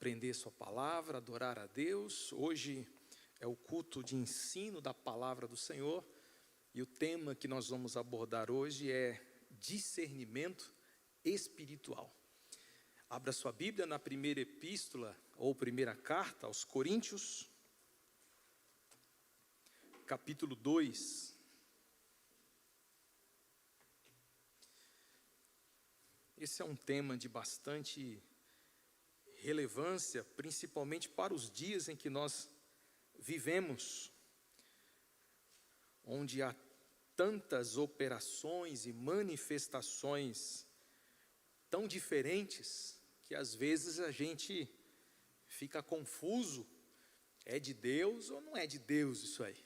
aprender sua palavra, adorar a Deus. Hoje é o culto de ensino da palavra do Senhor e o tema que nós vamos abordar hoje é discernimento espiritual. Abra sua Bíblia na primeira epístola ou primeira carta aos Coríntios, capítulo 2. Esse é um tema de bastante relevância, principalmente para os dias em que nós vivemos, onde há tantas operações e manifestações tão diferentes, que às vezes a gente fica confuso, é de Deus ou não é de Deus isso aí?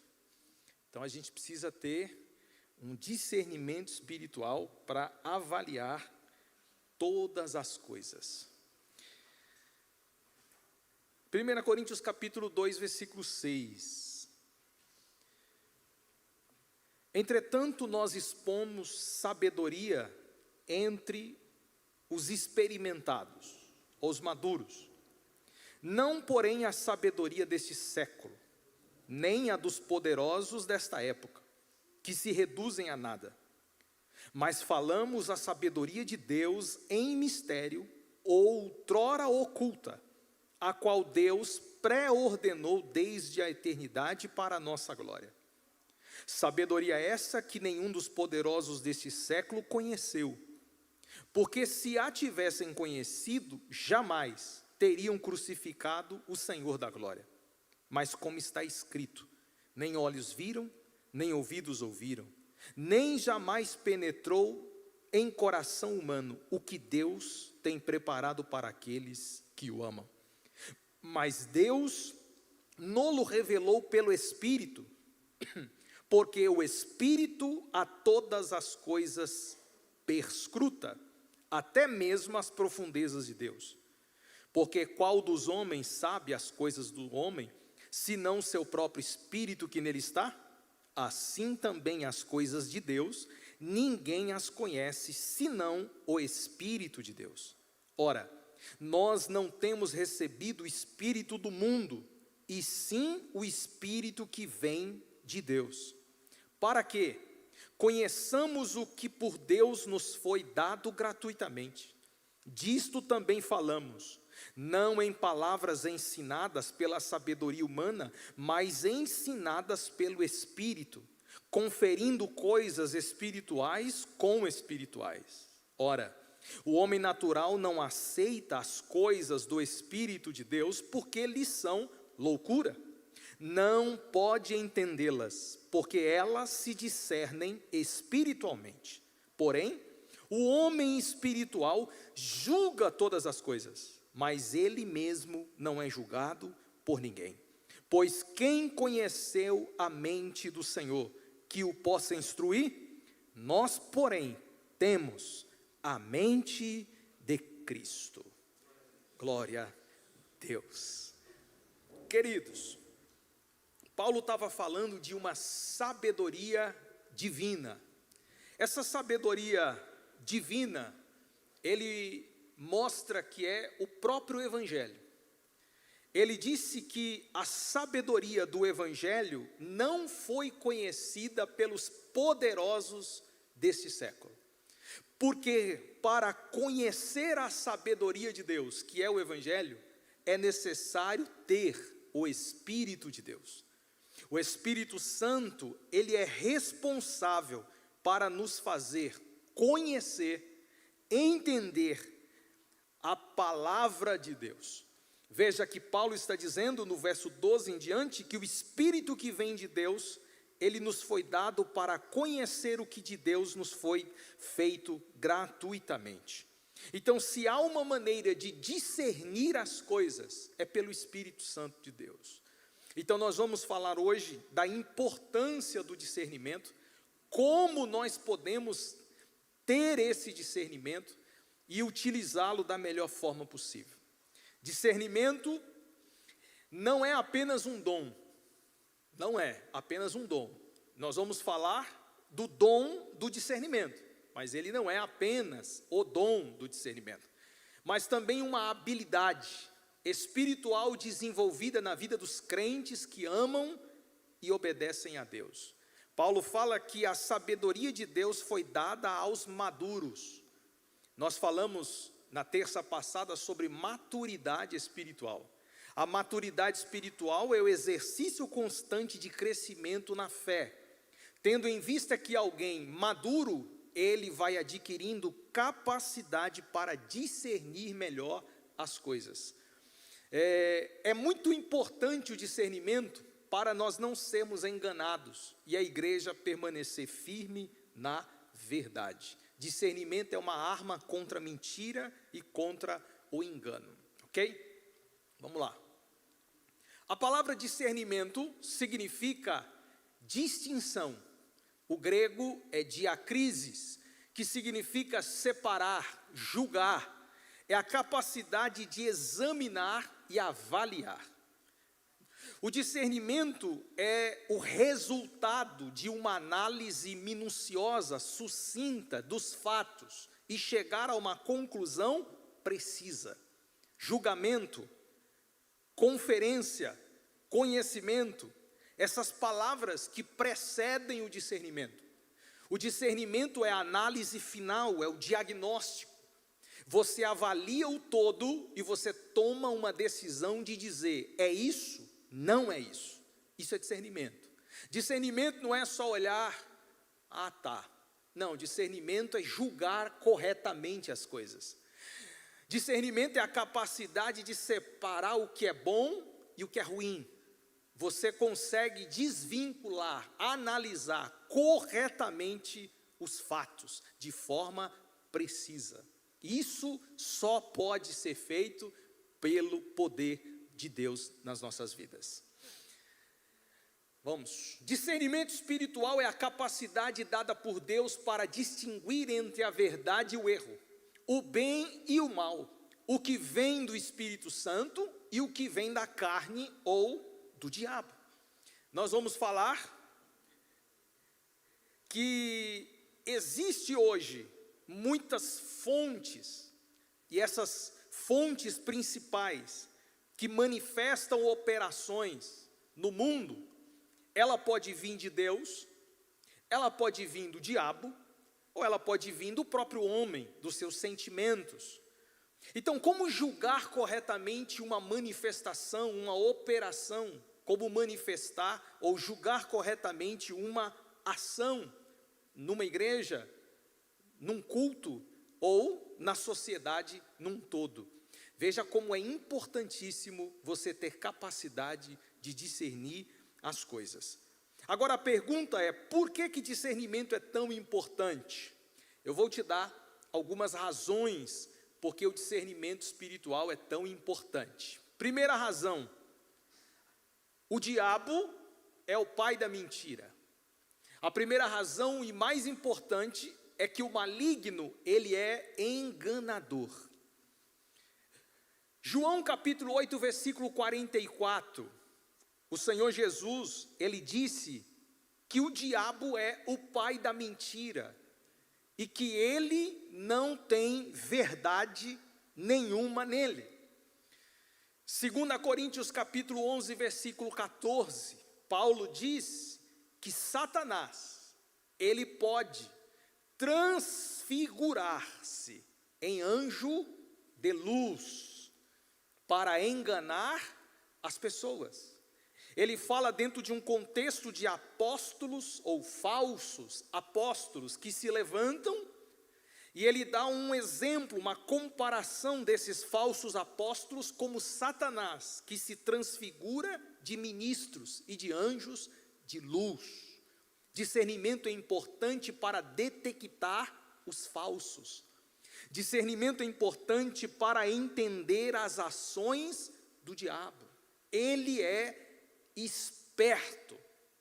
Então a gente precisa ter um discernimento espiritual para avaliar todas as coisas. 1 Coríntios capítulo 2, versículo 6. Entretanto, nós expomos sabedoria entre os experimentados, os maduros. Não, porém, a sabedoria deste século, nem a dos poderosos desta época, que se reduzem a nada. Mas falamos a sabedoria de Deus em mistério, outrora oculta, a qual Deus pré-ordenou desde a eternidade para a nossa glória. Sabedoria essa que nenhum dos poderosos deste século conheceu, porque se a tivessem conhecido, jamais teriam crucificado o Senhor da glória. Mas como está escrito, nem olhos viram, nem ouvidos ouviram, nem jamais penetrou em coração humano o que Deus tem preparado para aqueles que o amam. Mas Deus no-lo revelou pelo Espírito, porque o Espírito a todas as coisas perscruta, até mesmo as profundezas de Deus. Porque qual dos homens sabe as coisas do homem, senão seu próprio Espírito que nele está? Assim também as coisas de Deus, ninguém as conhece, senão o Espírito de Deus. Ora, nós não temos recebido o Espírito do mundo, e sim o Espírito que vem de Deus, para que conheçamos o que por Deus nos foi dado gratuitamente. Disto também falamos, não em palavras ensinadas pela sabedoria humana, mas ensinadas pelo Espírito, conferindo coisas espirituais com espirituais. Ora, o homem natural não aceita as coisas do Espírito de Deus, porque lhes são loucura. Não pode entendê-las, porque elas se discernem espiritualmente. Porém, o homem espiritual julga todas as coisas, mas ele mesmo não é julgado por ninguém. Pois quem conheceu a mente do Senhor, que o possa instruir? Nós, porém, temos a mente de Cristo. Glória a Deus. Queridos, Paulo estava falando de uma sabedoria divina. Essa sabedoria divina, ele mostra que é o próprio Evangelho. Ele disse que a sabedoria do Evangelho não foi conhecida pelos poderosos deste século. Porque para conhecer a sabedoria de Deus, que é o Evangelho, é necessário ter o Espírito de Deus. O Espírito Santo, ele é responsável para nos fazer conhecer, entender a palavra de Deus. Veja que Paulo está dizendo no verso 12 em diante, que o Espírito que vem de Deus, ele nos foi dado para conhecer o que de Deus nos foi feito gratuitamente. Então, se há uma maneira de discernir as coisas, é pelo Espírito Santo de Deus. Então, nós vamos falar hoje da importância do discernimento, como nós podemos ter esse discernimento e utilizá-lo da melhor forma possível. Discernimento não é apenas um dom. Não é apenas um dom. Nós vamos falar do dom do discernimento, mas ele não é apenas o dom do discernimento, mas também uma habilidade, espiritual desenvolvida na vida dos crentes que amam e obedecem a Deus. Paulo fala que a sabedoria de Deus foi dada aos maduros. Nós falamos na terça passada sobre maturidade espiritual. A maturidade espiritual é o exercício constante de crescimento na fé, tendo em vista que alguém maduro, ele vai adquirindo capacidade para discernir melhor as coisas. É muito importante o discernimento para nós não sermos enganados e a igreja permanecer firme na verdade. Discernimento é uma arma contra a mentira e contra o engano, ok? Vamos lá. A palavra discernimento significa distinção. O grego é diacrisis, que significa separar, julgar. É a capacidade de examinar e avaliar. O discernimento é o resultado de uma análise minuciosa, sucinta dos fatos e chegar a uma conclusão precisa. Julgamento, conferência, conhecimento, essas palavras que precedem o discernimento. O discernimento é a análise final, é o diagnóstico. Você avalia o todo e você toma uma decisão de dizer, é isso, não é isso. Isso é discernimento. Discernimento não é só olhar, tá. Não, discernimento é julgar corretamente as coisas. Discernimento é a capacidade de separar o que é bom e o que é ruim. Você consegue desvincular, analisar corretamente os fatos, de forma precisa. Isso só pode ser feito pelo poder de Deus nas nossas vidas. Vamos. Discernimento espiritual é a capacidade dada por Deus para distinguir entre a verdade e o erro, o bem e o mal, o que vem do Espírito Santo e o que vem da carne ou do diabo. Nós vamos falar que existe hoje muitas fontes, e essas fontes principais que manifestam operações no mundo, ela pode vir de Deus, ela pode vir do diabo, ou ela pode vir do próprio homem, dos seus sentimentos. Então, como julgar corretamente uma manifestação, uma operação? Como manifestar ou julgar corretamente uma ação numa igreja, num culto ou na sociedade num todo? Veja como é importantíssimo você ter capacidade de discernir as coisas. Agora a pergunta é, por que discernimento é tão importante? Eu vou te dar algumas razões porque o discernimento espiritual é tão importante. Primeira razão, o diabo é o pai da mentira. A primeira razão e mais importante é que o maligno, ele é enganador. João capítulo 8, versículo 44, o Senhor Jesus, ele disse que o diabo é o pai da mentira e que ele não tem verdade nenhuma nele. 2 Coríntios capítulo 11, versículo 14, Paulo diz que Satanás, ele pode transfigurar-se em anjo de luz para enganar as pessoas. Ele fala dentro de um contexto de apóstolos ou falsos apóstolos que se levantam, e ele dá um exemplo, uma comparação desses falsos apóstolos como Satanás, que se transfigura de ministros e de anjos de luz. Discernimento é importante para detectar os falsos. Discernimento é importante para entender as ações do diabo. Ele é esperto,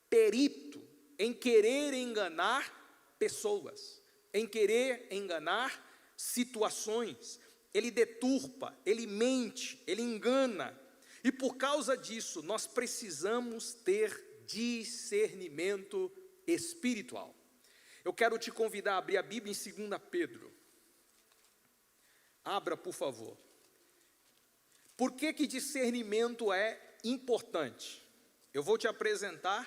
perito em querer enganar pessoas, em querer enganar situações. Ele deturpa, ele mente, ele engana. E por causa disso, nós precisamos ter discernimento espiritual. Eu quero te convidar a abrir a Bíblia em 2 Pedro. Abra, por favor. Por que que discernimento é importante? Eu vou te apresentar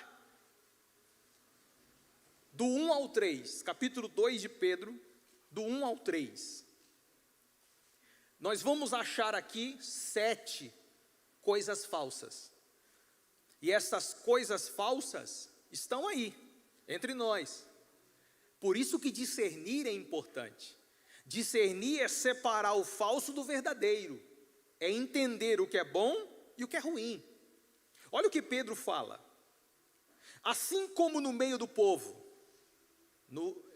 do 1 ao 3, capítulo 2 de Pedro, do 1 ao 3. Nós vamos achar aqui 7 coisas falsas. E essas coisas falsas estão aí, entre nós. Por isso que discernir é importante. Discernir é separar o falso do verdadeiro. É entender o que é bom e o que é ruim. Olha o que Pedro fala. Assim como no meio do povo,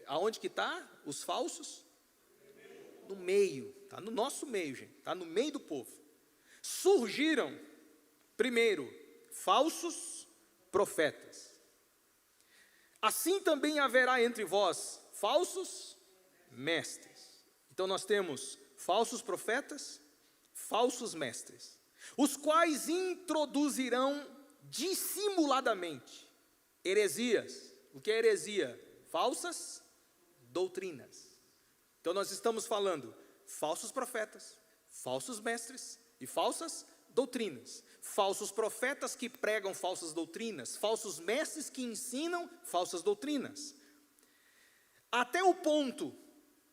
aonde que está os falsos? No meio, está no nosso meio, gente, está no meio do povo. Surgiram, primeiro, falsos profetas. Assim também haverá entre vós falsos mestres. Então nós temos falsos profetas, falsos mestres, os quais introduzirão dissimuladamente heresias. O que é heresia? Falsas doutrinas. Então nós estamos falando falsos profetas, falsos mestres e falsas doutrinas. Falsos profetas que pregam falsas doutrinas, falsos mestres que ensinam falsas doutrinas. Até o ponto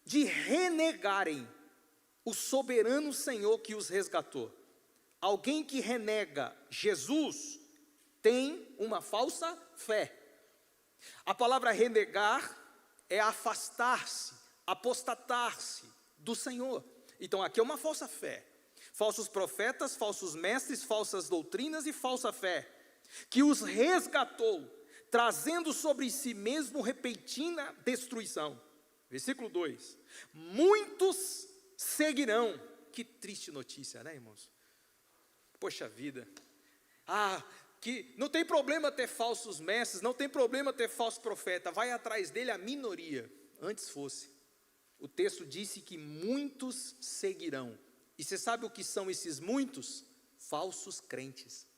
de renegarem o soberano Senhor que os resgatou. Alguém que renega Jesus tem uma falsa fé. A palavra renegar é afastar-se, apostatar-se do Senhor. Então aqui é uma falsa fé. Falsos profetas, falsos mestres, falsas doutrinas e falsa fé, que os resgatou, trazendo sobre si mesmo repentina destruição. Versículo 2. Muitos seguirão. Que triste notícia, né, irmãos? Poxa vida. Que não tem problema ter falsos mestres, não tem problema ter falso profeta, vai atrás dele a minoria. Antes fosse. O texto disse que muitos seguirão. E você sabe o que são esses muitos? Falsos crentes.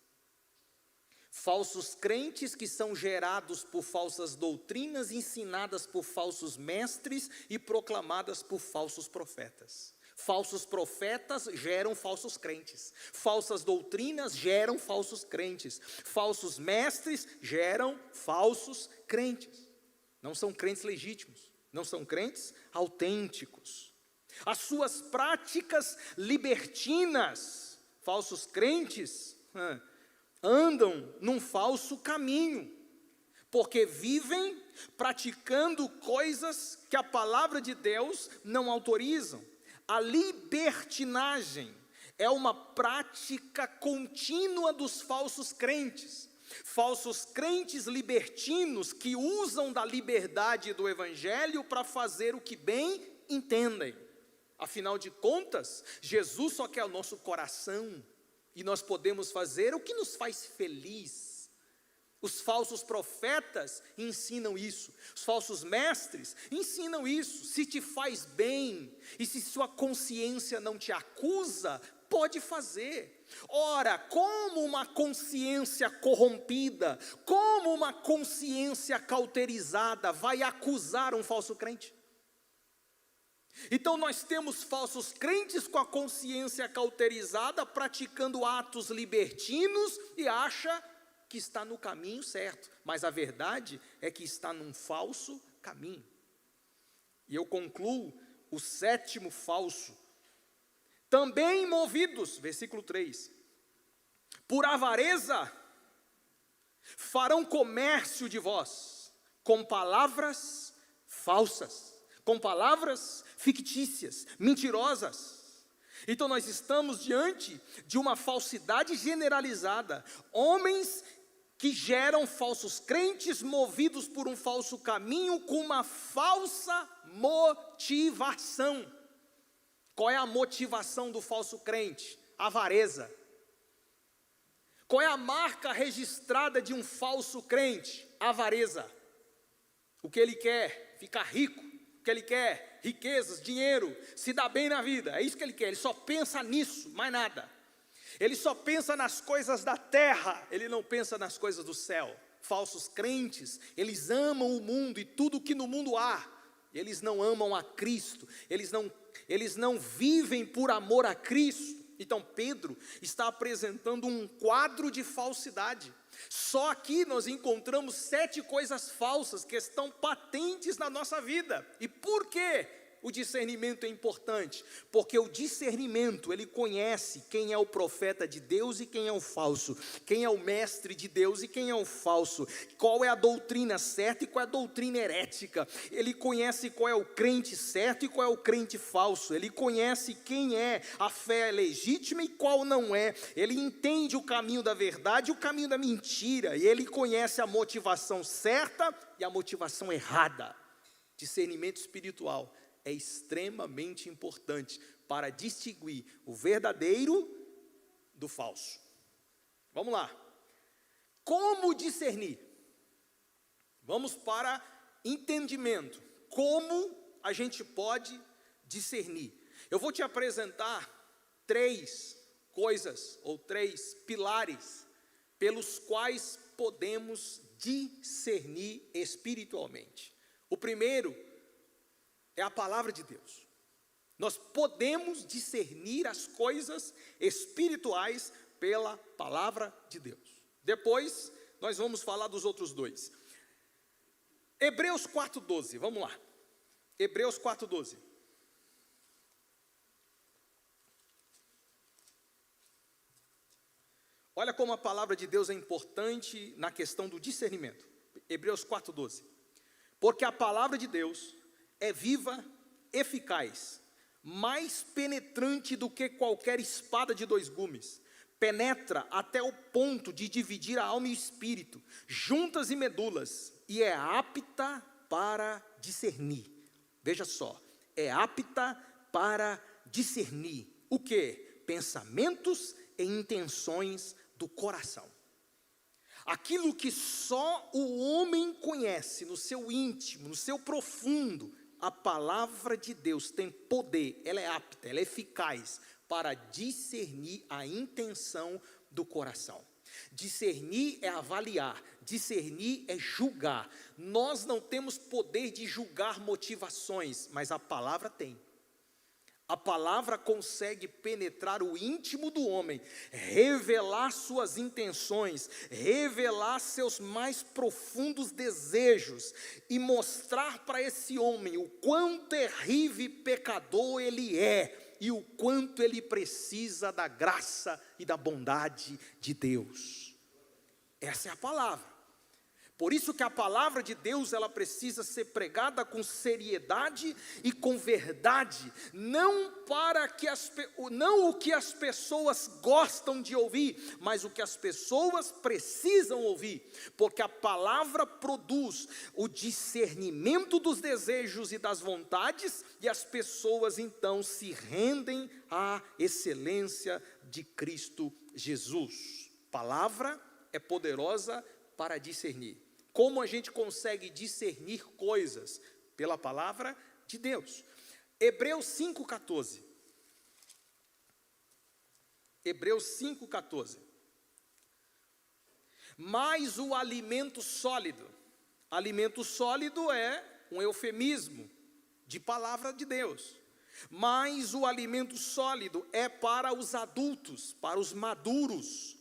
Falsos crentes que são gerados por falsas doutrinas, ensinadas por falsos mestres e proclamadas por falsos profetas. Falsos profetas geram falsos crentes. Falsas doutrinas geram falsos crentes. Falsos mestres geram falsos crentes. Não são crentes legítimos, não são crentes autênticos. As suas práticas libertinas, falsos crentes, andam num falso caminho, porque vivem praticando coisas que a palavra de Deus não autorizam. A libertinagem é uma prática contínua dos falsos crentes. Falsos crentes libertinos que usam da liberdade do evangelho para fazer o que bem entendem. Afinal de contas, Jesus só quer o nosso coração e nós podemos fazer o que nos faz feliz. Os falsos profetas ensinam isso, os falsos mestres ensinam isso. Se te faz bem e se sua consciência não te acusa, pode fazer. Ora, como uma consciência corrompida, como uma consciência cauterizada vai acusar um falso crente? Então nós temos falsos crentes com a consciência cauterizada, praticando atos libertinos e acha que está no caminho certo, mas a verdade é que está num falso caminho. E eu concluo o 7º falso. Também movidos, versículo 3, por avareza, farão comércio de vós, com palavras falsas, com palavras fictícias, mentirosas. Então nós estamos diante de uma falsidade generalizada. Homens que geram falsos crentes, movidos por um falso caminho, com uma falsa motivação. Qual é a motivação do falso crente? Avareza. Qual é a marca registrada de um falso crente? Avareza. O que ele quer? Ficar rico. O que ele quer? Riquezas, dinheiro, se dar bem na vida. É isso que ele quer, ele só pensa nisso, mais nada. Ele só pensa nas coisas da terra, ele não pensa nas coisas do céu. Falsos crentes, eles amam o mundo e tudo o que no mundo há. Eles não amam a Cristo, eles não vivem por amor a Cristo. Então Pedro está apresentando um quadro de falsidade. Só aqui nós encontramos 7 coisas falsas que estão patentes na nossa vida. E por quê? O discernimento é importante, porque o discernimento, ele conhece quem é o profeta de Deus e quem é o falso, quem é o mestre de Deus e quem é o falso, qual é a doutrina certa e qual é a doutrina herética, ele conhece qual é o crente certo e qual é o crente falso, ele conhece quem é a fé legítima e qual não é, ele entende o caminho da verdade e o caminho da mentira, e ele conhece a motivação certa e a motivação errada. Discernimento espiritual é extremamente importante para distinguir o verdadeiro do falso. Vamos lá. Como discernir? Vamos para entendimento. Como a gente pode discernir? Eu vou te apresentar 3 coisas ou 3 pilares pelos quais podemos discernir espiritualmente. O primeiro é a palavra de Deus. Nós podemos discernir as coisas espirituais pela palavra de Deus. Depois, nós vamos falar dos outros 2. Hebreus 4:12, vamos lá. Hebreus 4:12. Olha como a palavra de Deus é importante na questão do discernimento. Hebreus 4:12. Porque a palavra de Deus é viva, eficaz, mais penetrante do que qualquer espada de 2 gumes, penetra até o ponto de dividir a alma e o espírito, juntas e medulas, e é apta para discernir. Veja só, é apta para discernir o quê? Pensamentos e intenções do coração. Aquilo que só o homem conhece no seu íntimo, no seu profundo, a palavra de Deus tem poder, ela é apta, ela é eficaz para discernir a intenção do coração. Discernir é avaliar, discernir é julgar. Nós não temos poder de julgar motivações, mas a palavra tem. A palavra consegue penetrar o íntimo do homem, revelar suas intenções, revelar seus mais profundos desejos e mostrar para esse homem o quão terrível e pecador ele é e o quanto ele precisa da graça e da bondade de Deus. Essa é a palavra. Por isso que a palavra de Deus, ela precisa ser pregada com seriedade e com verdade, não o que as pessoas gostam de ouvir, mas o que as pessoas precisam ouvir, porque a palavra produz o discernimento dos desejos e das vontades, e as pessoas então se rendem à excelência de Cristo Jesus. Palavra é poderosa para discernir. Como a gente consegue discernir coisas? Pela palavra de Deus. Hebreus 5:14. Hebreus 5:14. Mas o alimento sólido é um eufemismo de palavra de Deus. Mas o alimento sólido é para os adultos, para os maduros,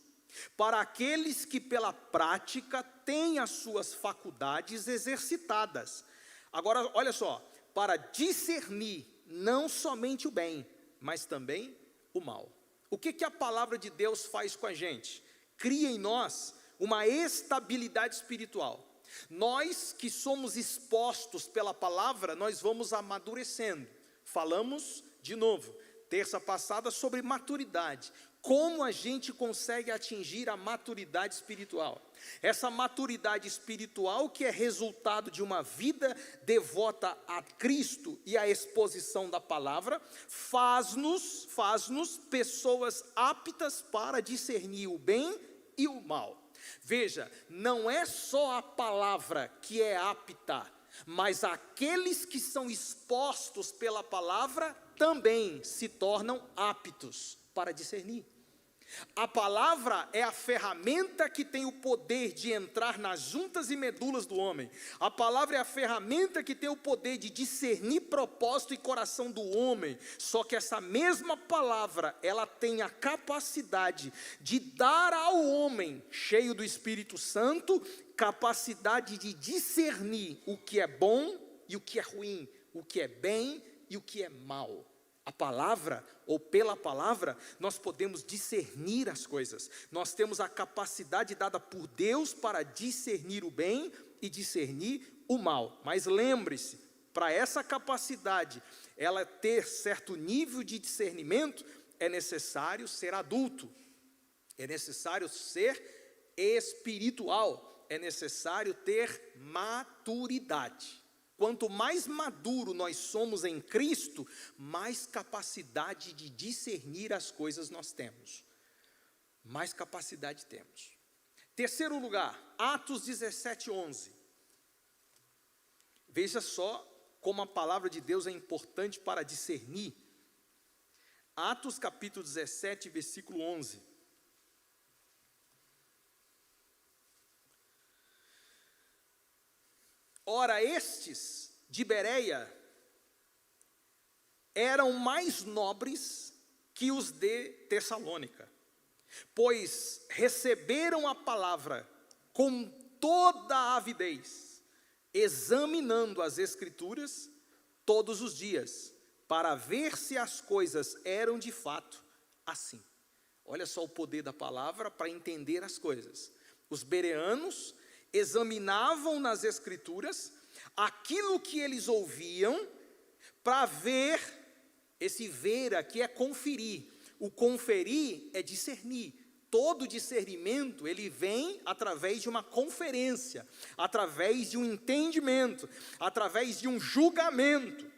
para aqueles que pela prática têm as suas faculdades exercitadas. Agora, olha só, para discernir não somente o bem, mas também o mal. O que a palavra de Deus faz com a gente? Cria em nós uma estabilidade espiritual. Nós que somos expostos pela palavra, nós vamos amadurecendo. Falamos de novo, terça passada, sobre maturidade. Como a gente consegue atingir a maturidade espiritual? Essa maturidade espiritual que é resultado de uma vida devota a Cristo e a exposição da palavra, faz-nos pessoas aptas para discernir o bem e o mal. Veja, não é só a palavra que é apta, mas aqueles que são expostos pela palavra também se tornam aptos para discernir. A palavra é a ferramenta que tem o poder de entrar nas juntas e medulas do homem. A palavra é a ferramenta que tem o poder de discernir propósito e coração do homem. Só que essa mesma palavra, ela tem a capacidade de dar ao homem, cheio do Espírito Santo, capacidade de discernir o que é bom e o que é ruim, o que é bem e o que é mal. A palavra, ou pela palavra, nós podemos discernir as coisas. Nós temos a capacidade dada por Deus para discernir o bem e discernir o mal. Mas lembre-se, para essa capacidade, ela ter certo nível de discernimento, é necessário ser adulto, é necessário ser espiritual, é necessário ter maturidade. Quanto mais maduro nós somos em Cristo, mais capacidade de discernir as coisas nós temos. Mais capacidade temos. Terceiro lugar, Atos 17:11. Veja só como a palavra de Deus é importante para discernir. Atos capítulo 17, versículo 11. Ora, estes de Bereia eram mais nobres que os de Tessalônica, pois receberam a palavra com toda a avidez, examinando as Escrituras todos os dias, para ver se as coisas eram de fato assim. Olha só o poder da palavra para entender as coisas. Os bereanos examinavam nas Escrituras aquilo que eles ouviam para ver. Esse ver aqui é conferir. O conferir é discernir. Todo discernimento, ele vem através de uma conferência, através de um entendimento, através de um julgamento.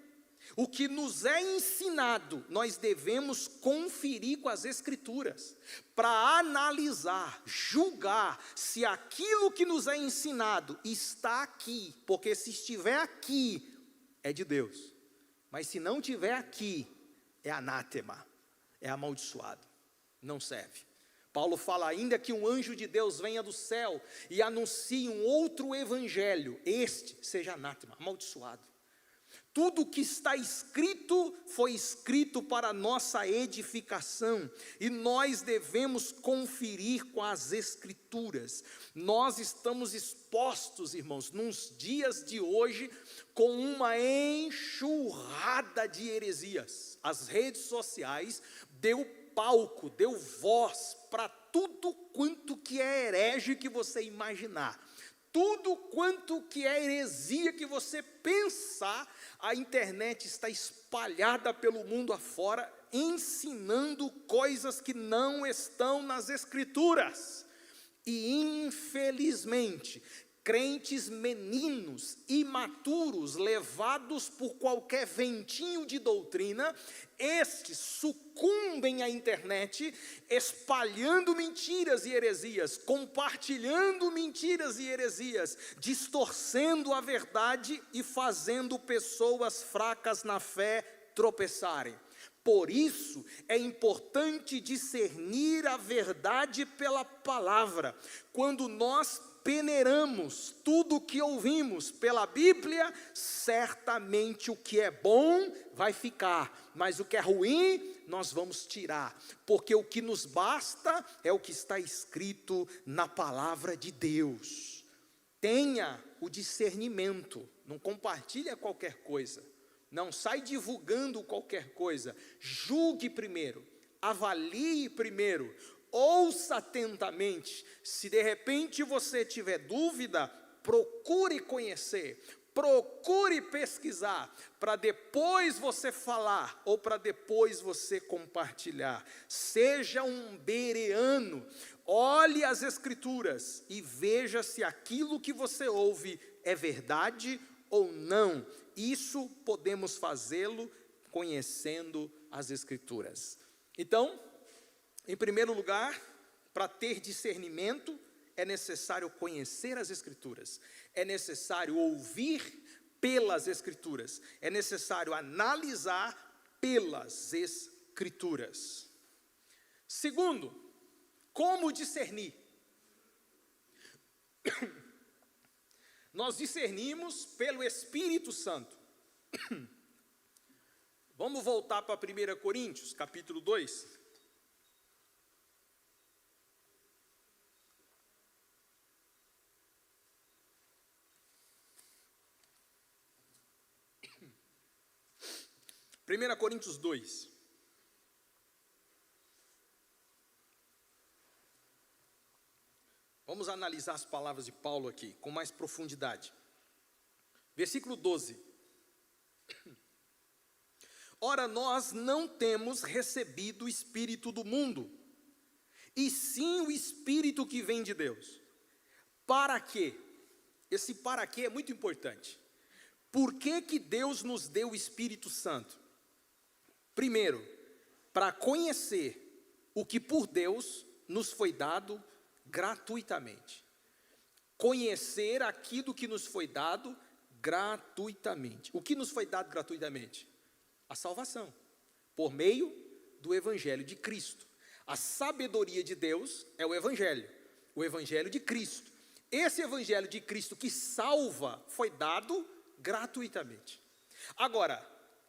O que nos é ensinado, nós devemos conferir com as Escrituras, para analisar, julgar, se aquilo que nos é ensinado está aqui, porque se estiver aqui, é de Deus, mas se não estiver aqui, é anátema, é amaldiçoado, não serve. Paulo fala ainda que um anjo de Deus venha do céu e anuncie um outro evangelho, este seja anátema, amaldiçoado. Tudo que está escrito, foi escrito para a nossa edificação, e nós devemos conferir com as Escrituras. Nós estamos expostos, irmãos, nos dias de hoje, com uma enxurrada de heresias. As redes sociais deu palco, deu voz para tudo quanto que é herege que você imaginar. Tudo quanto que é heresia que você pensar, a internet está espalhada pelo mundo afora, ensinando coisas que não estão nas Escrituras. E infelizmente, crentes meninos, imaturos, levados por qualquer ventinho de doutrina, estes sucumbem à internet, espalhando mentiras e heresias, compartilhando mentiras e heresias, distorcendo a verdade e fazendo pessoas fracas na fé tropeçarem. Por isso, é importante discernir a verdade pela palavra. Quando nós peneiramos tudo o que ouvimos pela Bíblia, certamente o que é bom vai ficar, mas o que é ruim nós vamos tirar, porque o que nos basta é o que está escrito na palavra de Deus. Tenha o discernimento, não compartilhe qualquer coisa, não sai divulgando qualquer coisa, julgue primeiro, avalie primeiro, ouça atentamente. Se de repente você tiver dúvida, procure conhecer, procure pesquisar, para depois você falar, ou para depois você compartilhar. Seja um bereano, olhe as Escrituras e veja se aquilo que você ouve é verdade ou não. Isso podemos fazê-lo conhecendo as Escrituras. Então, em primeiro lugar, para ter discernimento, é necessário conhecer as Escrituras, é necessário ouvir pelas Escrituras, é necessário analisar pelas Escrituras. Segundo, Como discernir? Nós discernimos pelo Espírito Santo. Vamos voltar para 1 Coríntios, capítulo 2. Primeira Coríntios 2. Vamos analisar as palavras de Paulo aqui, com mais profundidade. Versículo 12. Ora, nós não temos recebido o Espírito do mundo, e sim o Espírito que vem de Deus. Para quê? Esse para quê é muito importante. Por que que Deus nos deu o Espírito Santo? Primeiro, para conhecer o que por Deus nos foi dado gratuitamente. Conhecer aquilo que nos foi dado gratuitamente. O que nos foi dado gratuitamente? A salvação, por meio do Evangelho de Cristo. A sabedoria de Deus é o Evangelho de Cristo. Esse Evangelho de Cristo que salva foi dado gratuitamente. Agora,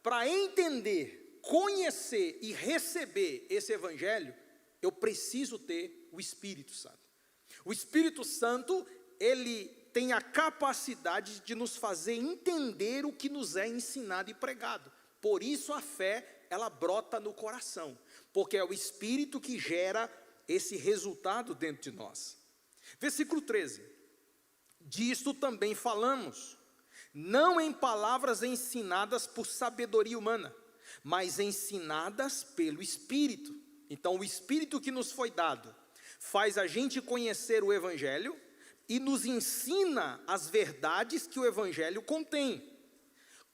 para entender, conhecer e receber esse Evangelho, eu preciso ter o Espírito Santo. O Espírito Santo, ele tem a capacidade de nos fazer entender o que nos é ensinado e pregado. Por isso a fé, ela brota no coração, porque é o Espírito que gera esse resultado dentro de nós. Versículo 13. Disto também falamos, não em palavras ensinadas por sabedoria humana, mas ensinadas pelo Espírito. Então o Espírito que nos foi dado faz a gente conhecer o Evangelho e nos ensina as verdades que o Evangelho contém,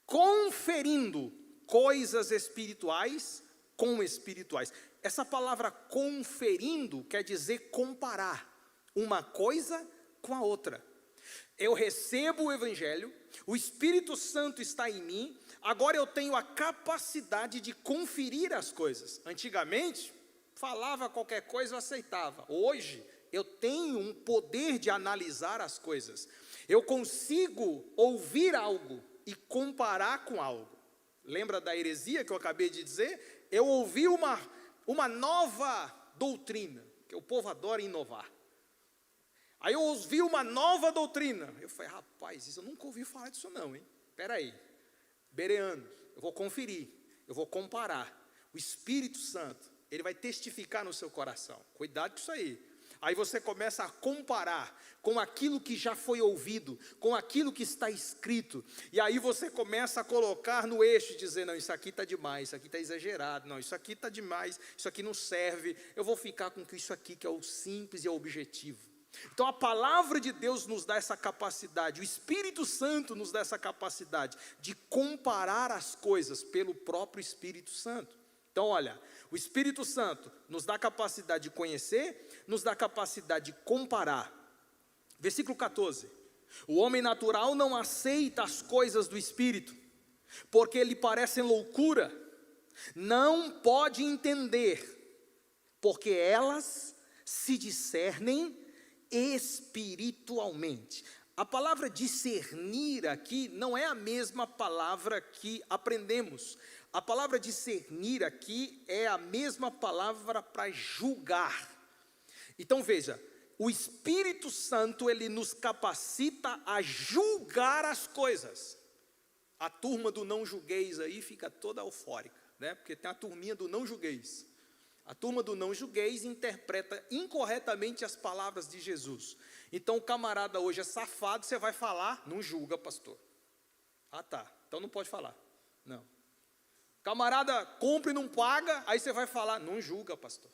conferindo coisas espirituais com espirituais. Essa palavra conferindo quer dizer comparar uma coisa com a outra. Eu recebo o Evangelho, o Espírito Santo está em mim, agora eu tenho a capacidade de conferir as coisas. Antigamente, falava qualquer coisa, eu aceitava. Hoje, eu tenho um poder de analisar as coisas. Eu consigo ouvir algo e comparar com algo. Lembra da heresia que eu acabei de dizer? Eu ouvi uma nova doutrina, que o povo adora inovar. Aí eu ouvi uma nova doutrina. Eu falei, rapaz, isso eu nunca ouvi falar disso não, hein? Espera aí, bereanos, eu vou conferir, eu vou comparar. O Espírito Santo, ele vai testificar no seu coração. Cuidado com isso aí. Aí você começa a comparar com aquilo que já foi ouvido, com aquilo que está escrito. E aí você começa a colocar no eixo, dizer, não, isso aqui está demais, isso aqui está exagerado, não, isso aqui está demais, isso aqui não serve. Eu vou ficar com isso aqui que é o simples e é o objetivo. Então a palavra de Deus nos dá essa capacidade, o Espírito Santo nos dá essa capacidade de comparar as coisas pelo próprio Espírito Santo. Então olha, o Espírito Santo nos dá a capacidade de conhecer, nos dá a capacidade de comparar. Versículo 14. O homem natural não aceita as coisas do Espírito, porque lhe parecem loucura. Não pode entender, porque elas se discernem espiritualmente. A palavra discernir aqui não é a mesma palavra que aprendemos. A palavra discernir aqui é a mesma palavra para julgar. Então veja, o Espírito Santo, ele nos capacita a julgar as coisas. A turma do não julgueis aí fica toda eufórica, né? Porque tem a turminha do não julgueis. A turma do não julgueis interpreta incorretamente as palavras de Jesus. Então o camarada hoje é safado, você vai falar, não julga, pastor. Ah tá, então não pode falar. Não. Camarada compra e não paga, aí você vai falar, não julga, pastor.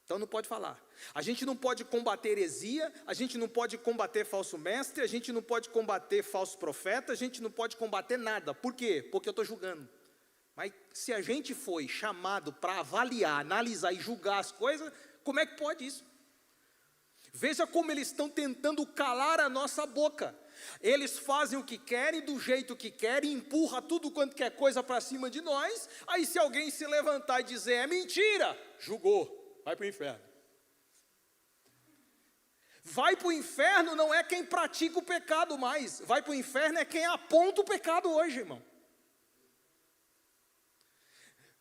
Então não pode falar. A gente não pode combater heresia, a gente não pode combater falso mestre, a gente não pode combater falso profeta, a gente não pode combater nada. Por quê? Porque eu estou julgando. Mas se a gente foi chamado para avaliar, analisar e julgar as coisas, como é que pode isso? Veja como eles estão tentando calar a nossa boca. Eles fazem o que querem, do jeito que querem, empurra tudo quanto que é coisa para cima de nós. Aí se alguém se levantar e dizer, é mentira, julgou, vai para o inferno. Vai para o inferno não é quem pratica o pecado mais, vai para o inferno é quem aponta o pecado hoje, irmão.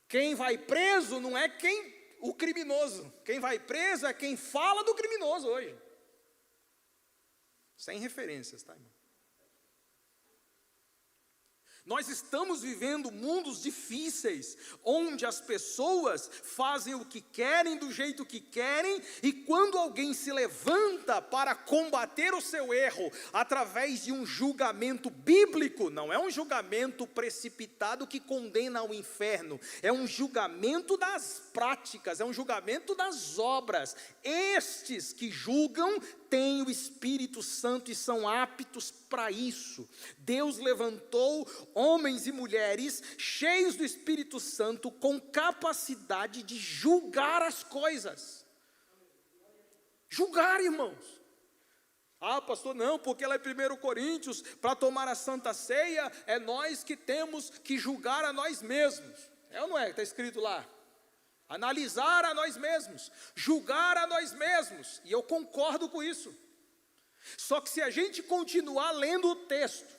Quem vai preso não é o criminoso, quem vai preso é quem fala do criminoso hoje. Sem referências, tá, irmão? Nós estamos vivendo mundos difíceis, onde as pessoas fazem o que querem, do jeito que querem, e quando alguém se levanta para combater o seu erro, através de um julgamento bíblico, não é um julgamento precipitado que condena ao inferno, é um julgamento das práticas, é um julgamento das obras. Estes que julgam têm o Espírito Santo e são aptos para isso. Deus levantou homens e mulheres cheios do Espírito Santo com capacidade de julgar as coisas. Julgar, irmãos. Ah, pastor, não, porque lá em 1 Coríntios, para tomar a Santa Ceia, é nós que temos que julgar a nós mesmos. É ou não é? Está escrito lá. Analisar a nós mesmos, julgar a nós mesmos, e eu concordo com isso. Só que se a gente continuar lendo o texto,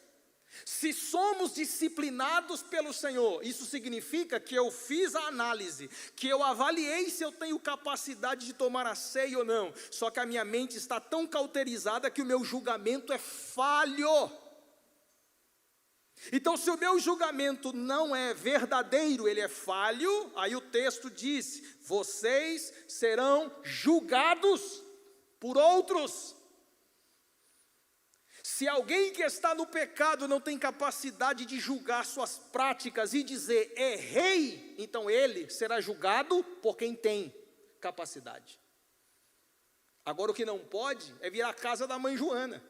se somos disciplinados pelo Senhor, isso significa que eu fiz a análise, que eu avaliei se eu tenho capacidade de tomar a ceia ou não, só que a minha mente está tão cauterizada que o meu julgamento é falho. Então, se o meu julgamento não é verdadeiro, ele é falho, aí o texto diz: vocês serão julgados por outros. Se alguém que está no pecado não tem capacidade de julgar suas práticas e dizer errei, então ele será julgado por quem tem capacidade. Agora o que não pode é vir à casa da mãe Joana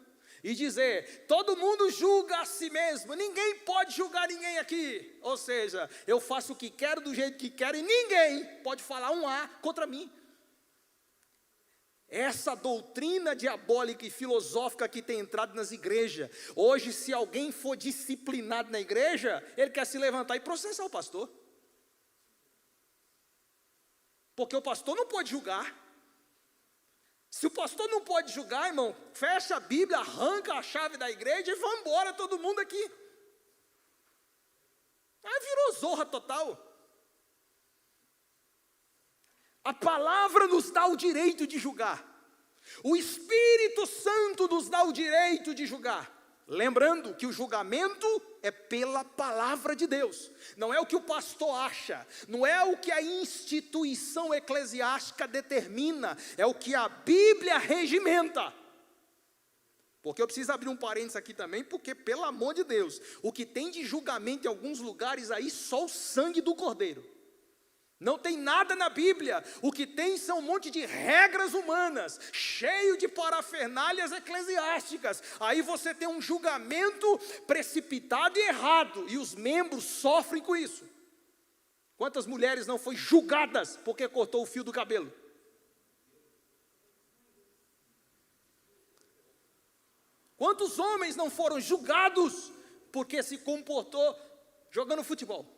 e dizer, todo mundo julga a si mesmo, ninguém pode julgar ninguém aqui. Ou seja, eu faço o que quero, do jeito que quero, e ninguém pode falar um A contra mim. Essa doutrina diabólica e filosófica que tem entrado nas igrejas. Hoje, se alguém for disciplinado na igreja, ele quer se levantar e processar o pastor. Porque o pastor não pode julgar. Se o pastor não pode julgar, irmão, fecha a Bíblia, arranca a chave da igreja e vai embora todo mundo aqui. Aí virou zorra total. A palavra nos dá o direito de julgar. O Espírito Santo nos dá o direito de julgar. Lembrando que o julgamento é pela palavra de Deus. Não é o que o pastor acha, não é o que a instituição eclesiástica determina, é o que a Bíblia regimenta. Porque eu preciso abrir um parênteses aqui também, porque pelo amor de Deus, o que tem de julgamento em alguns lugares aí, só o sangue do Cordeiro. Não tem nada na Bíblia, o que tem são um monte de regras humanas, cheio de parafernálias eclesiásticas. Aí você tem um julgamento precipitado e errado, e os membros sofrem com isso. Quantas mulheres não foram julgadas porque cortou o fio do cabelo? Quantos homens não foram julgados porque se comportou jogando futebol?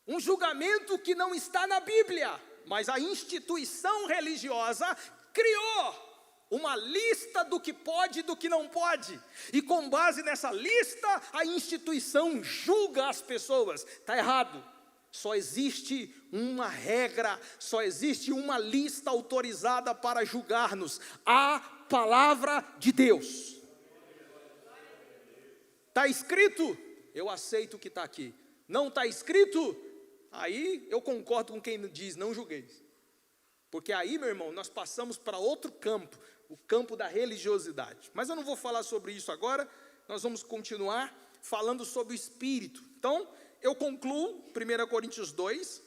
Um julgamento que não está na Bíblia, mas a instituição religiosa criou uma lista do que pode e do que não pode, e com base nessa lista, a instituição julga as pessoas. Está errado. Só existe uma regra, só existe uma lista autorizada para julgar-nos: a palavra de Deus. Está escrito? Eu aceito o que está aqui. Não está escrito? Aí eu concordo com quem diz, não julgueis. Porque aí, meu irmão, nós passamos para outro campo, o campo da religiosidade. Mas eu não vou falar sobre isso agora, nós vamos continuar falando sobre o Espírito. Então, eu concluo 1 Coríntios 2,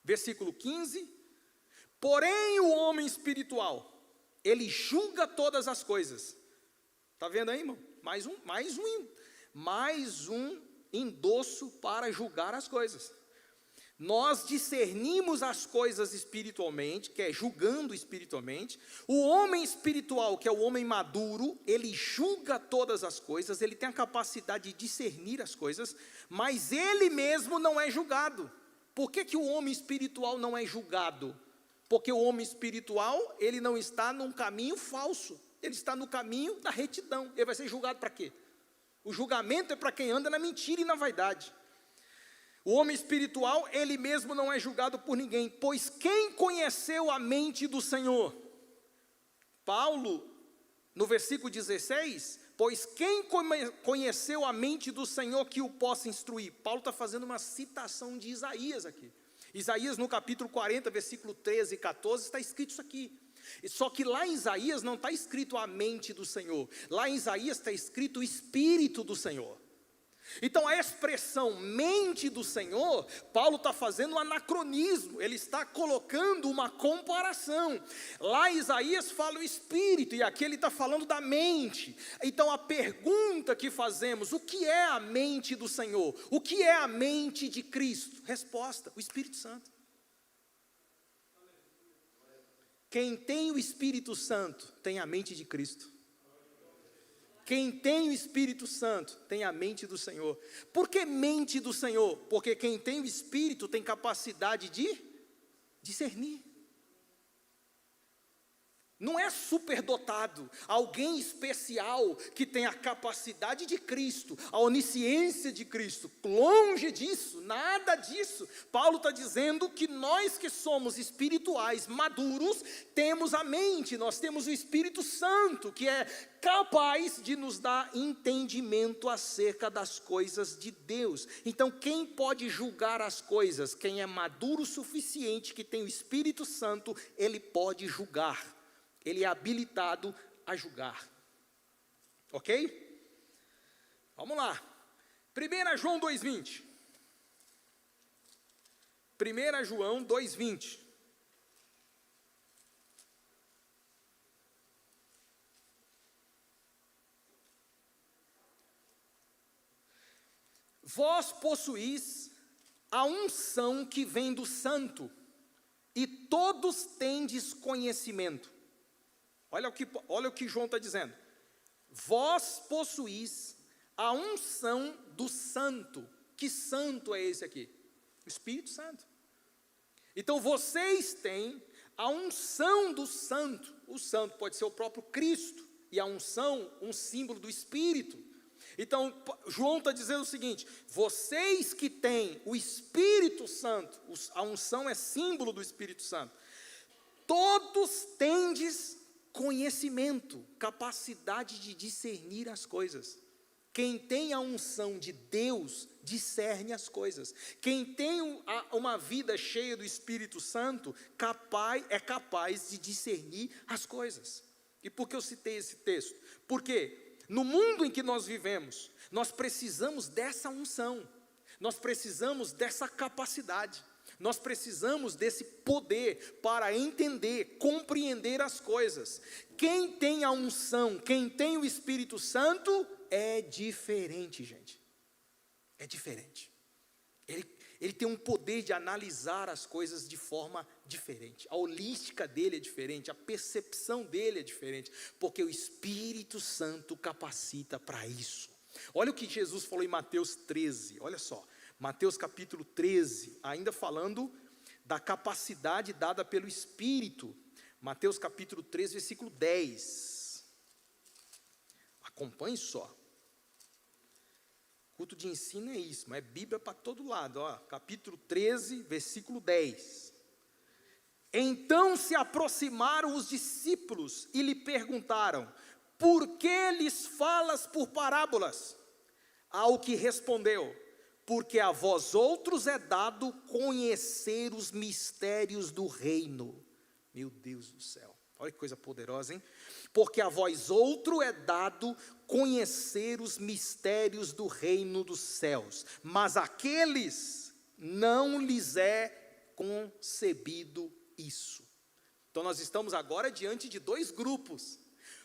versículo 15. Porém, o homem espiritual, ele julga todas as coisas. Está vendo aí, irmão? Mais um endosso para julgar as coisas. Nós discernimos as coisas espiritualmente, que é julgando espiritualmente. O homem espiritual, que é o homem maduro, ele julga todas as coisas, ele tem a capacidade de discernir as coisas, mas ele mesmo não é julgado. Por que que o homem espiritual não é julgado? Porque o homem espiritual, ele não está num caminho falso, ele está no caminho da retidão. Ele vai ser julgado para quê? O julgamento é para quem anda na mentira e na vaidade. O homem espiritual, ele mesmo não é julgado por ninguém, pois quem conheceu a mente do Senhor? Paulo, no versículo 16, pois quem conheceu a mente do Senhor que o possa instruir? Paulo está fazendo uma citação de Isaías aqui. Isaías no capítulo 40, versículo 13 e 14, está escrito isso aqui. Só que lá em Isaías não está escrito a mente do Senhor, lá em Isaías está escrito o Espírito do Senhor. Então a expressão mente do Senhor, Paulo está fazendo um anacronismo, ele está colocando uma comparação. Lá em Isaías fala o Espírito, e aqui ele está falando da mente. Então a pergunta que fazemos, o que é a mente do Senhor? O que é a mente de Cristo? Resposta, o Espírito Santo. Quem tem o Espírito Santo tem a mente de Cristo. Quem tem o Espírito Santo tem a mente do Senhor. Por que mente do Senhor? Porque quem tem o Espírito tem capacidade de discernir. Não é superdotado, alguém especial que tem a capacidade de Cristo, a onisciência de Cristo. Longe disso, nada disso. Paulo está dizendo que nós que somos espirituais, maduros, temos a mente, nós temos o Espírito Santo, que é capaz de nos dar entendimento acerca das coisas de Deus. Então quem pode julgar as coisas? Quem é maduro o suficiente, que tem o Espírito Santo, ele pode julgar. Ele é habilitado a julgar. Ok? Vamos lá. 1 João 2,20. 1 João 2,20. Vós possuís a unção que vem do Santo, e todos tendes conhecimento. Olha o que João está dizendo. Vós possuís a unção do Santo. Que santo é esse aqui? O Espírito Santo. Então vocês têm a unção do Santo. O Santo pode ser o próprio Cristo, e a unção, um símbolo do Espírito. Então João está dizendo o seguinte: vocês que têm o Espírito Santo, a unção é símbolo do Espírito Santo, todos tendes conhecimento, capacidade de discernir as coisas. Quem tem a unção de Deus, discerne as coisas. Quem tem uma vida cheia do Espírito Santo, é capaz de discernir as coisas. E por que eu citei esse texto? Porque no mundo em que nós vivemos, nós precisamos dessa unção, nós precisamos dessa capacidade. Nós precisamos desse poder para entender, compreender as coisas. Quem tem a unção, quem tem o Espírito Santo, é diferente, gente. É diferente. Ele tem um poder de analisar as coisas de forma diferente. A holística dele é diferente, a percepção dele é diferente, porque o Espírito Santo capacita para isso. Olha o que Jesus falou em Mateus 13, olha só. Mateus capítulo 13, ainda falando da capacidade dada pelo Espírito. Mateus capítulo 13, versículo 10. Acompanhe só. Culto de ensino é isso, mas é Bíblia para todo lado. Ó. Capítulo 13, versículo 10. Então se aproximaram os discípulos e lhe perguntaram: por que lhes falas por parábolas? Ao que respondeu: porque a vós outros é dado conhecer os mistérios do reino. Meu Deus do céu, olha que coisa poderosa, hein? Porque a vós outro é dado conhecer os mistérios do reino dos céus, mas aqueles não lhes é concebido isso. Então nós estamos agora diante de dois grupos.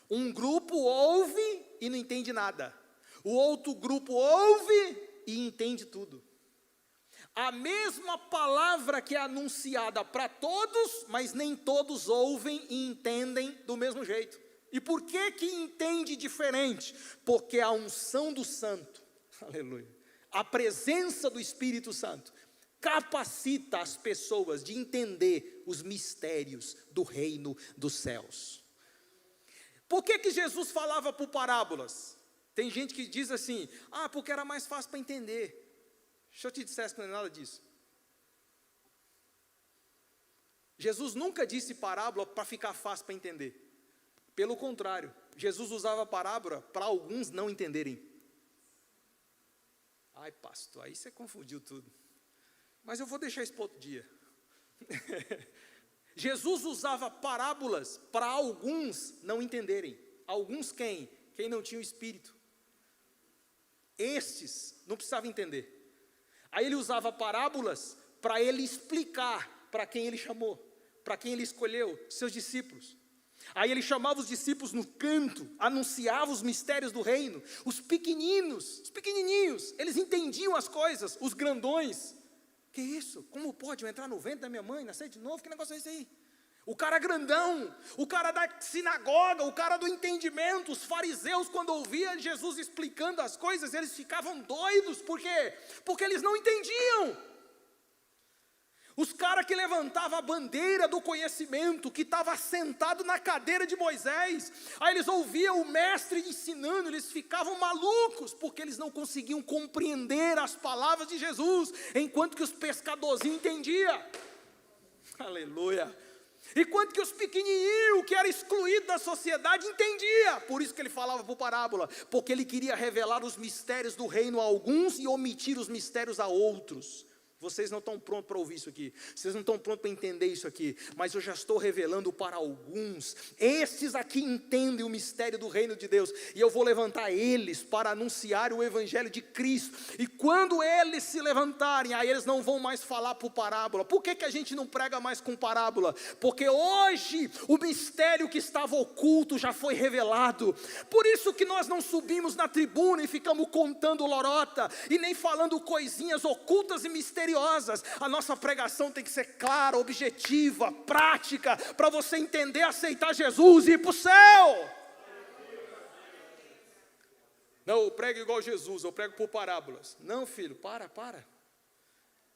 Um grupo ouve e não entende nada. O outro grupo ouve e entende tudo. A mesma palavra que é anunciada para todos, mas nem todos ouvem e entendem do mesmo jeito. E por que que entende diferente? Porque a unção do Santo, aleluia, a presença do Espírito Santo, capacita as pessoas de entender os mistérios do reino dos céus. Por que Jesus falava por parábolas? Tem gente que diz assim, porque era mais fácil para entender. Deixa eu te dizer que não é nada disso. Jesus nunca disse parábola para ficar fácil para entender. Pelo contrário, Jesus usava parábola para alguns não entenderem. Ai, pastor, aí você confundiu tudo. Mas eu vou deixar isso para outro dia. Jesus usava parábolas para alguns não entenderem. Alguns quem? Quem não tinha o Espírito. Estes não precisavam entender. Aí ele usava parábolas para ele explicar para quem ele chamou, para quem ele escolheu, seus discípulos. Aí ele chamava os discípulos no canto, anunciava os mistérios do reino. Os pequenininhos, eles entendiam as coisas. Os grandões, que isso? Como pode eu entrar no ventre da minha mãe, nascer de novo? Que negócio é esse aí? O cara grandão, o cara da sinagoga, o cara do entendimento, os fariseus, quando ouviam Jesus explicando as coisas, eles ficavam doidos. Por quê? Porque eles não entendiam. Os caras que levantavam a bandeira do conhecimento, que estava sentado na cadeira de Moisés, aí eles ouviam o mestre ensinando, eles ficavam malucos, porque eles não conseguiam compreender as palavras de Jesus, enquanto que os pescadorzinhos entendiam. Aleluia! Enquanto que os pequenininhos, que era excluído da sociedade, entendia. Por isso que ele falava por parábola, porque ele queria revelar os mistérios do reino a alguns e omitir os mistérios a outros. Vocês não estão prontos para ouvir isso aqui, vocês não estão prontos para entender isso aqui, mas eu já estou revelando para alguns. Estes aqui entendem o mistério do reino de Deus, e eu vou levantar eles para anunciar o evangelho de Cristo. E quando eles se levantarem, aí eles não vão mais falar por parábola. Por que a gente não prega mais com parábola? Porque hoje o mistério que estava oculto já foi revelado. Por isso que nós não subimos na tribuna e ficamos contando lorota, e nem falando coisinhas ocultas e misteriosas. A nossa pregação tem que ser clara, objetiva, prática, para você entender, aceitar Jesus e ir para o céu. Não, eu prego igual Jesus, eu prego por parábolas. Não, filho, para.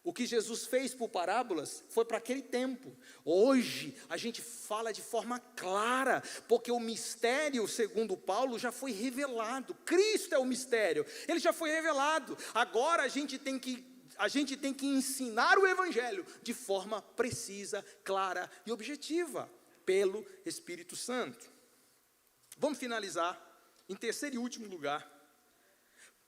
O que Jesus fez por parábolas foi para aquele tempo. Hoje a gente fala de forma clara, porque o mistério, segundo Paulo, já foi revelado. Cristo é o mistério, ele já foi revelado. Agora a gente tem que ensinar o evangelho de forma precisa, clara e objetiva, pelo Espírito Santo. Vamos finalizar, em terceiro e último lugar.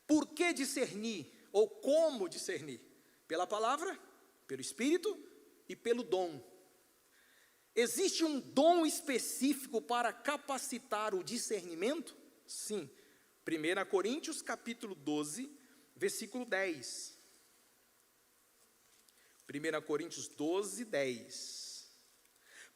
Por que discernir, ou como discernir? Pela palavra, pelo Espírito e pelo dom. Existe um dom específico para capacitar o discernimento? Sim. 1 Coríntios capítulo 12, versículo 10. 1 Coríntios 12, 10.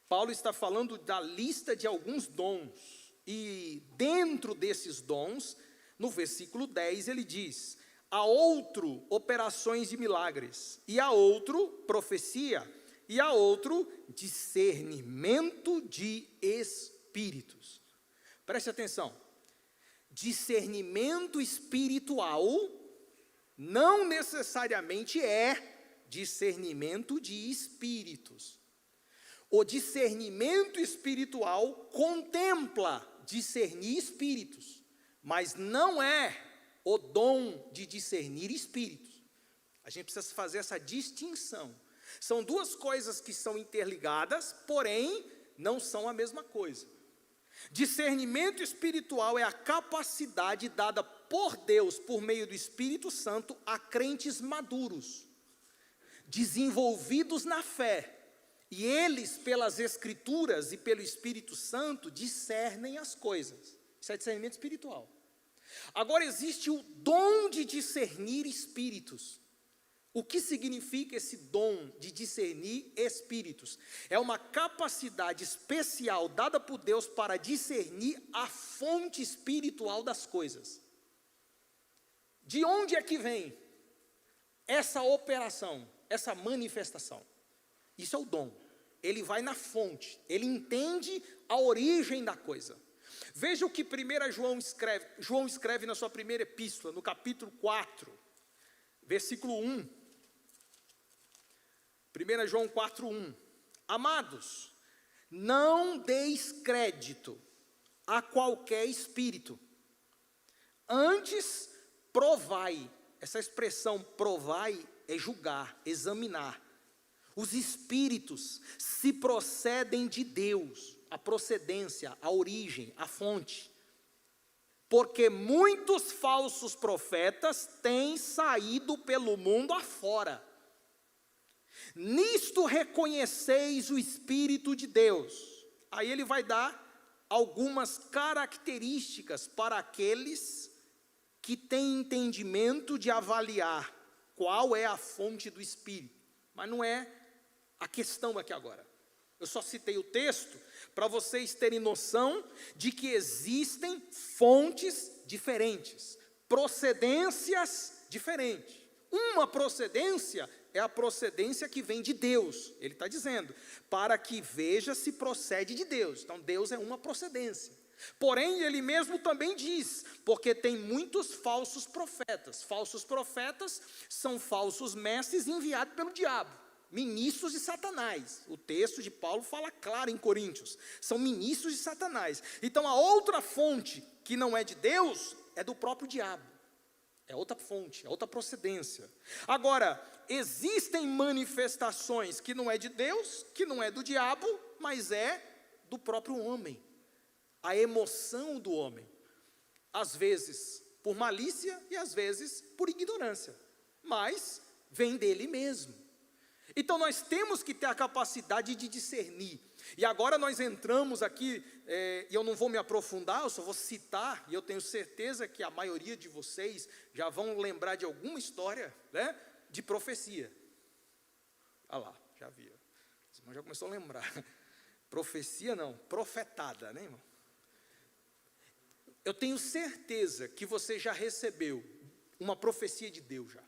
Paulo está falando da lista de alguns dons, e dentro desses dons, no versículo 10, ele diz: a outro operações de milagres, e a outro profecia, e a outro discernimento de espíritos. Preste atenção, discernimento espiritual não necessariamente é discernimento de espíritos. O discernimento espiritual contempla discernir espíritos, mas não é o dom de discernir espíritos. A gente precisa fazer essa distinção. São duas coisas que são interligadas, porém não são a mesma coisa. Discernimento espiritual é a capacidade dada por Deus, por meio do Espírito Santo, a crentes maduros, desenvolvidos na fé, e eles, pelas Escrituras e pelo Espírito Santo, discernem as coisas. Isso é discernimento espiritual. Agora existe o dom de discernir espíritos. O que significa esse dom de discernir espíritos? É uma capacidade especial dada por Deus para discernir a fonte espiritual das coisas. De onde é que vem essa operação, essa manifestação? Isso é o dom. Ele vai na fonte, ele entende a origem da coisa. Veja o que 1 João escreve na sua primeira epístola, no capítulo 4, versículo 1. 1 João 4:1. Amados, não deis crédito a qualquer espírito, antes provai. Essa expressão provai é julgar, examinar. Os espíritos se procedem de Deus, a procedência, a origem, a fonte. Porque muitos falsos profetas têm saído pelo mundo afora. Nisto reconheceis o Espírito de Deus. Aí ele vai dar algumas características para aqueles que têm entendimento de avaliar qual é a fonte do Espírito. Mas não é a questão aqui agora. Eu só citei o texto para vocês terem noção de que existem fontes diferentes, procedências diferentes. Uma procedência é a procedência que vem de Deus. Ele está dizendo, para que veja se procede de Deus. Então Deus é uma procedência. Porém, ele mesmo também diz, porque tem muitos falsos profetas. Falsos profetas são falsos mestres enviados pelo diabo, ministros de Satanás. O texto de Paulo fala claro em Coríntios, são ministros de Satanás. Então a outra fonte que não é de Deus é do próprio diabo. É outra fonte, é outra procedência. Agora, existem manifestações que não é de Deus, que não é do diabo, mas é do próprio homem. A emoção do homem. Às vezes por malícia e às vezes por ignorância. Mas vem dele mesmo. Então nós temos que ter a capacidade de discernir. E agora nós entramos aqui, e eu não vou me aprofundar, eu só vou citar, e eu tenho certeza que a maioria de vocês já vão lembrar de alguma história, né, de profecia. Olha lá, já vi. O irmão já começou a lembrar. Profecia não, profetada, né, irmão? Eu tenho certeza que você já recebeu uma profecia de Deus já.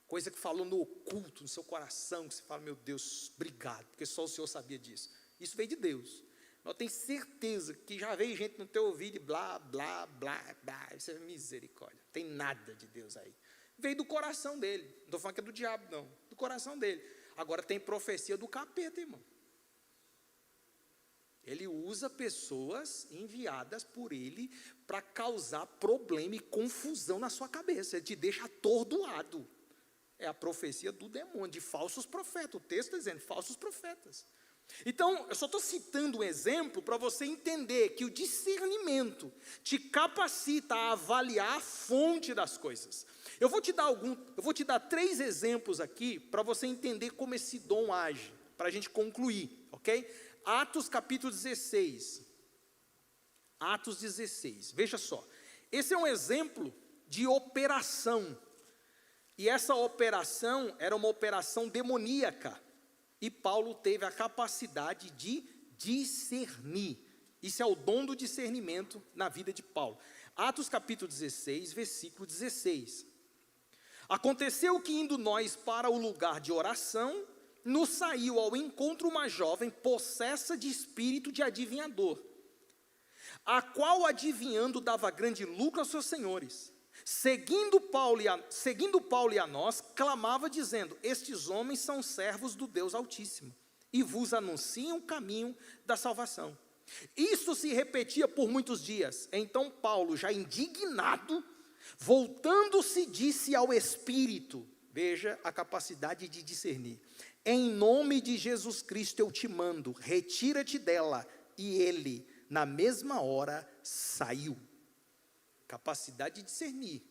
Coisa que falou no oculto, no seu coração, que você fala, meu Deus, obrigado, porque só o Senhor sabia disso. Isso veio de Deus. Eu tenho certeza que já veio gente no teu ouvido e blá, blá, blá, blá. Isso é misericórdia. Não tem nada de Deus aí. Veio do coração dele. Não estou falando que é do diabo, não. Do coração dele. Agora tem profecia do capeta, irmão. Ele usa pessoas enviadas por ele para causar problema e confusão na sua cabeça. Ele te deixa atordoado. É a profecia do demônio, de falsos profetas. O texto está dizendo, falsos profetas. Então, eu só estou citando um exemplo para você entender que o discernimento te capacita a avaliar a fonte das coisas. Eu vou te dar 3 exemplos aqui para você entender como esse dom age, para a gente concluir, ok? Atos capítulo 16. Atos 16, veja só. Esse é um exemplo de operação. E essa operação era uma operação demoníaca. E Paulo teve a capacidade de discernir. Isso é o dom do discernimento na vida de Paulo. Atos capítulo 16, versículo 16. Aconteceu que indo nós para o lugar de oração, nos saiu ao encontro uma jovem possessa de espírito de adivinhador, a qual adivinhando dava grande lucro aos seus senhores. Seguindo Paulo e a nós, clamava dizendo, estes homens são servos do Deus Altíssimo, e vos anunciam o caminho da salvação. Isso se repetia por muitos dias. Então Paulo, já indignado, voltando-se, disse ao Espírito, veja a capacidade de discernir, em nome de Jesus Cristo eu te mando, retira-te dela. E ele, na mesma hora, saiu. Capacidade de discernir.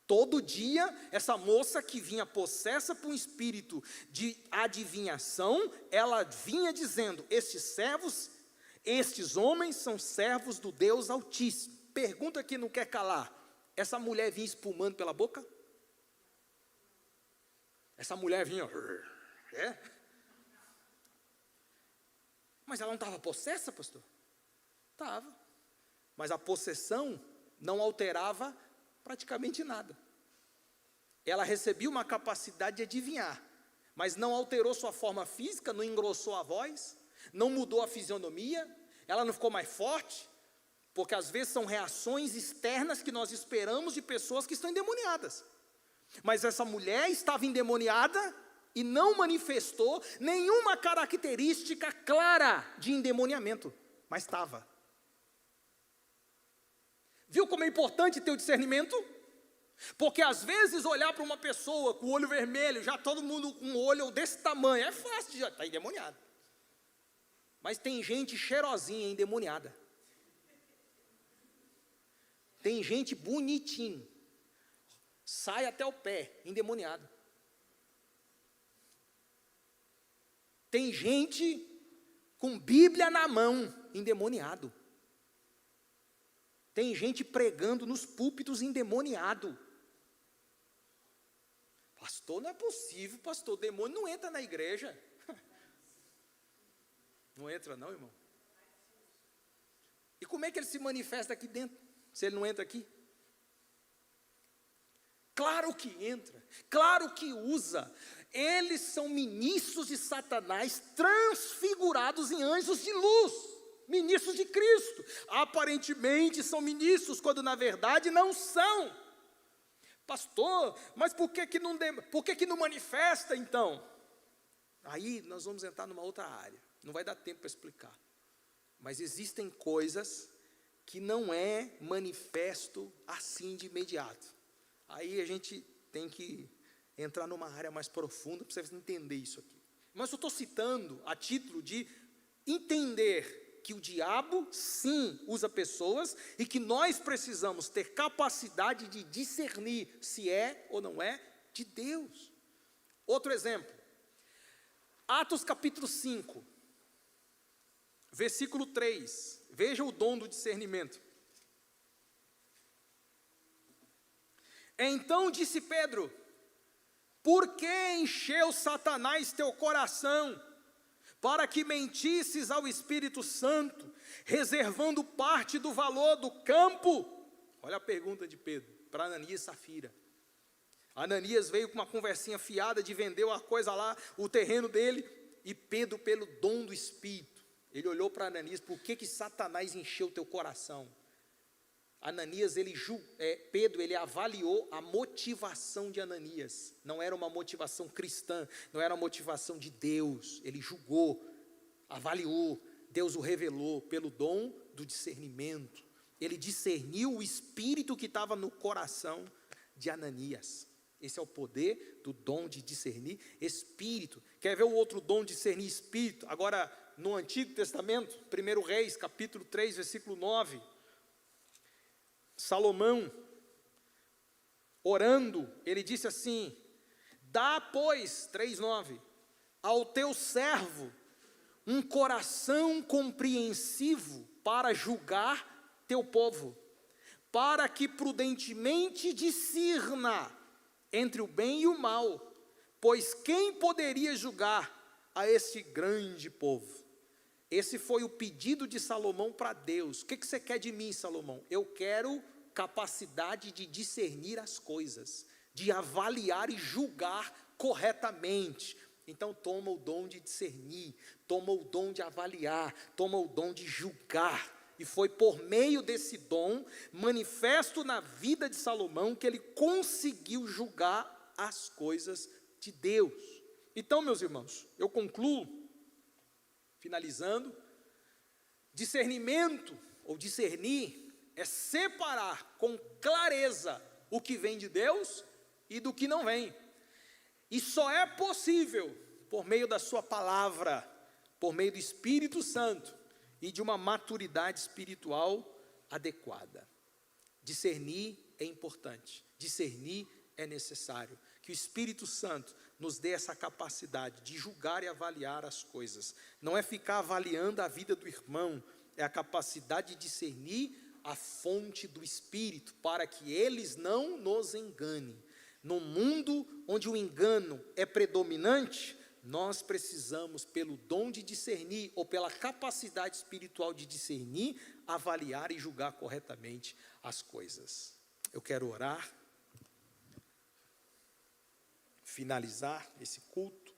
Todo dia, essa moça que vinha possessa por um espírito de adivinhação, ela vinha dizendo, estes homens são servos do Deus Altíssimo. Pergunta que não quer calar, essa mulher vinha espumando pela boca? Essa mulher vinha, Mas ela não estava possessa, pastor? Estava. Mas a possessão não alterava praticamente nada. Ela recebia uma capacidade de adivinhar, mas não alterou sua forma física, não engrossou a voz, não mudou a fisionomia, ela não ficou mais forte, porque às vezes são reações externas que nós esperamos de pessoas que estão endemoniadas. Mas essa mulher estava endemoniada e não manifestou nenhuma característica clara de endemoniamento, mas estava. Viu como é importante ter o discernimento? Porque às vezes olhar para uma pessoa com o olho vermelho, já todo mundo com o olho desse tamanho, é fácil de já estar endemoniado. Mas tem gente cheirosinha endemoniada. Tem gente bonitinho, sai até o pé, endemoniado. Tem gente com Bíblia na mão, endemoniado. Tem gente pregando nos púlpitos endemoniado. Pastor, não é possível, pastor, o demônio não entra na igreja. Não entra não, irmão. E como é que ele se manifesta aqui dentro, se ele não entra aqui? Claro que entra, claro que usa. Eles são ministros de Satanás transfigurados em anjos de luz, ministros de Cristo. Aparentemente são ministros, quando na verdade não são. Pastor, mas por que não manifesta então? Aí nós vamos entrar numa outra área, não vai dar tempo para explicar. Mas existem coisas que não é manifesto assim de imediato. Aí a gente tem que entrar numa área mais profunda para você entender isso aqui. Mas eu estou citando a título de entender que o diabo, sim, usa pessoas e que nós precisamos ter capacidade de discernir se é ou não é de Deus. Outro exemplo, Atos capítulo 5, versículo 3, veja o dom do discernimento. Então disse Pedro: por que encheu Satanás teu coração, para que mentisses ao Espírito Santo, reservando parte do valor do campo? Olha a pergunta de Pedro, para Ananias e Safira. Ananias veio com uma conversinha fiada de vender a coisa lá, o terreno dele, e Pedro, pelo dom do Espírito, ele olhou para Ananias: por que Satanás encheu teu coração? Ananias, Pedro, ele avaliou a motivação de Ananias. Não era uma motivação cristã, não era uma motivação de Deus. Ele julgou, avaliou, Deus o revelou pelo dom do discernimento. Ele discerniu o espírito que estava no coração de Ananias. Esse é o poder do dom de discernir espírito. Quer ver o outro dom de discernir espírito? Agora, no Antigo Testamento, 1 Reis, capítulo 3, versículo 9. Salomão, orando, ele disse assim: dá, pois, 3:9, ao teu servo um coração compreensivo para julgar teu povo, para que prudentemente discirna entre o bem e o mal, pois quem poderia julgar a este grande povo? Esse foi o pedido de Salomão para Deus. O que você quer de mim, Salomão? Eu quero capacidade de discernir as coisas, de avaliar e julgar corretamente. Então toma o dom de discernir, toma o dom de avaliar, toma o dom de julgar. E foi por meio desse dom, manifesto na vida de Salomão, que ele conseguiu julgar as coisas de Deus. Então, meus irmãos, eu concluo, finalizando, discernimento, ou discernir, é separar com clareza o que vem de Deus e do que não vem. E só é possível por meio da sua palavra, por meio do Espírito Santo e de uma maturidade espiritual adequada. Discernir é importante, discernir é necessário. Que o Espírito Santo nos dê essa capacidade de julgar e avaliar as coisas. Não é ficar avaliando a vida do irmão, é a capacidade de discernir a fonte do Espírito, para que eles não nos enganem. No mundo onde o engano é predominante, nós precisamos, pelo dom de discernir, ou pela capacidade espiritual de discernir, avaliar e julgar corretamente as coisas. Eu quero orar, finalizar esse culto,